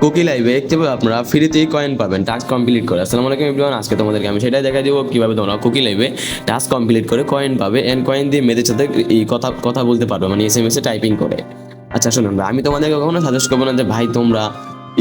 Cookie লাইভে কিভাবে আপনারা ফ্রিতেই কয়েন পাবেন টাস্ক কমপ্লিট করে। আসসালামু আলাইকুম এভরিওয়ান, আজকে তোমাদেরকে আমি সেটাই দেখাই দিব কিভাবে তোমরা কুকি লাইভে টাস্ক কমপ্লিট করে কয়েন পাবে এন্ড কয়েন দিয়ে মেয়েদের সাথে এই কথা কথা বলতে পারবে, মানে এসএমএস এ টাইপিং করে। আচ্ছা শুনুন ভাই, আমি তোমাদেরকে কখনো সাজেস্ট করবো না যে ভাই তোমরা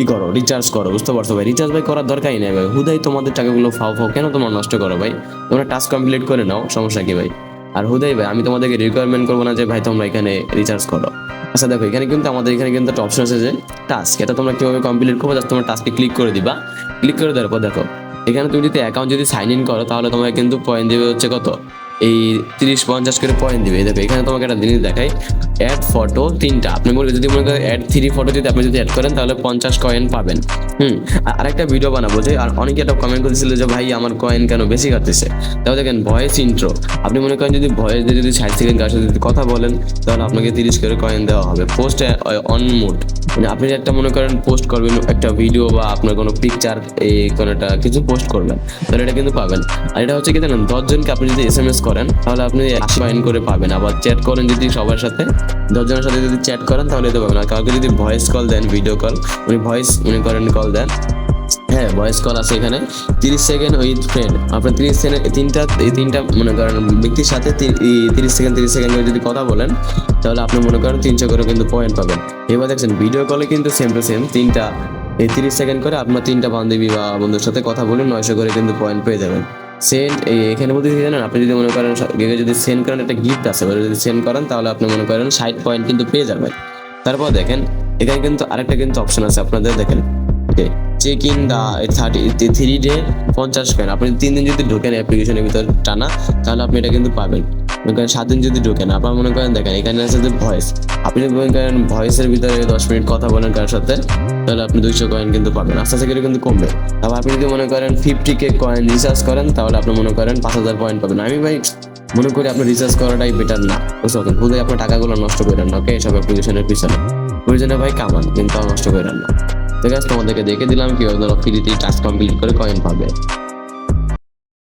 করো রিচার্জ করো, বুঝতে পারছো ভাই? রিচার্জ ভাই করার দরকারই নেই ভাই, হুদাই তোমাদের টাকাগুলো ফাও ফাও কেন তোমরা নষ্ট করো ভাই? তোমরা টাস্ক কমপ্লিট করে নাও, সমস্যা কি ভাই? আর হুদাই ভাই আমি তোমাদেরকে রিকোয়ারমেন্ট করবো না যে ভাই তোমরা এখানে রিচার্জ করো। আচ্ছা দেখো, এখানে কিন্তু আমাদের এখানে কিন্তু একটা অপশন আছে যে টাস্ক, এটা তোমরা কিভাবে কমপ্লিট করবো, জাস্ট তোমার টাস্কে ক্লিক করে দিবা। ক্লিক করে দেওয়ার পর দেখো এখানে তুমি যদি অ্যাকাউন্ট যদি সাইন ইন করো তাহলে তোমাকে কিন্তু পয়েন্ট দেবে হচ্ছে কত, এই 30-50 করে পয়েন্ট দিবে। দেখো এখানে তোমাকে একটা জিনিস দেখাই, অ্যাড ফটো 3টা, আপনি যদি মনে করেন অ্যাড 3 ফটো যদি আপনি যদি অ্যাড করেন তাহলে 50 কয়েন পাবেন। আরেকটা ভিডিও বানাবো যে, আর অনেকে একটা কমেন্ট করেছিল যে ভাই আমার কয়েন কেন বেশি কাটতেছে। তাহলে দেখেন ভয়েস ইন্ট্রো, আপনি মনে করেন যদি ভয়েস দিয়ে যদি 60 সেকেন্ড কার সাথে যদি কথা বলেন তাহলে আপনাকে 30 করে কয়েন দেওয়া হবে। পোস্ট অন মোড, মানে আপনি একটা মনে করেন পোস্ট করবেন একটা ভিডিও বা আপনার কোনো পিকচার, এই কোনো একটা কিছু পোস্ট করবেন তাহলে এটা কিন্তু পাবেন। আর এটা হচ্ছে কি জানেন, 10 জনকে আপনি যদি এসএমএস করেন তাহলে আপনি 80 কয়েন করে পাবেন। আবার চ্যাট করেন যদি সবার সাথে 10 জনের সাথে যদি চ্যাট করেন তাহলে এটা পাবেন। আর কাউকে যদি ভয়েস কল দেন, ভিডিও কল, উনি ভয়েস মনে করেন কল দেন, হ্যাঁ ভয়েস কল আছে এখানে 30 সেকেন্ড উইথ ফ্রেন্ড, আপনার 30 সেকেন্ড তিনটা মনে করেন ব্যক্তির সাথে 30 সেকেন্ড করে যদি কথা বলেন তাহলে আপনি মনে করেন 300 করে কিন্তু পয়েন্ট পাবেন। এবার দেখছেন ভিডিও কলে কিন্তু সেম টু সেম তিনটা, এই 30 সেকেন্ড করে আপনার 3টা বান্ধবী বা বন্ধুর সাথে কথা বলে 900 করে কিন্তু পয়েন্ট পেয়ে যাবেন। সেন্ড, এখানে বলতে জানেন আপনি যদি মনে করেন যদি সেন্ড করেন একটা গিফট আছে, যদি সেন্ড করেন তাহলে আপনি মনে করেন 60 পয়েন্ট কিন্তু পেয়ে যাবেন। তারপর দেখেন এখানে কিন্তু আরেকটা কিন্তু অপশন আছে আপনাদের, দেখেন check in the 3 day 50 coin. আপনি 3 দিন যদি ঢোকেন অ্যাপ্লিকেশনের ভিতর টানা তাহলে আপনি এটা কিন্তু পাবেন। মনে করেন 7 দিন যদি ঢোকেন, আপনার মনে করেন দেখেন এখানে আছে যে ভয়েস, আপনি মনে করেন ভয়েসের ভিতরে 10 মিনিট কথা বলেন কার সাথে তাহলে আপনি 200 কয়েন কিন্তু পাবেন। আস্তে আস্তে করে কিন্তু কমবে। তারপর আপনি যদি মনে করেন 50K কয়েন রিচার্জ করেন তাহলে আপনি মনে করেন 5000 পয়েন্ট পাবেন। আমি ভাই মনে করি আপনি রিচার্জ করাটাই বেটার না, বুঝতে পারছেন? খুদে আপনার টাকাগুলো নষ্ট করেন না, ওকে? এসব অ্যাপ্লিকেশনের পিছনে প্রয়োজনে ভাই কামান, কিন্তু নষ্ট করেন না। ঠিক আছে, তোমাদেরকে দেখে দিলাম কিভাবে ফ্রিতে টাস্ক কমপ্লিট করে কয়েন পাবে।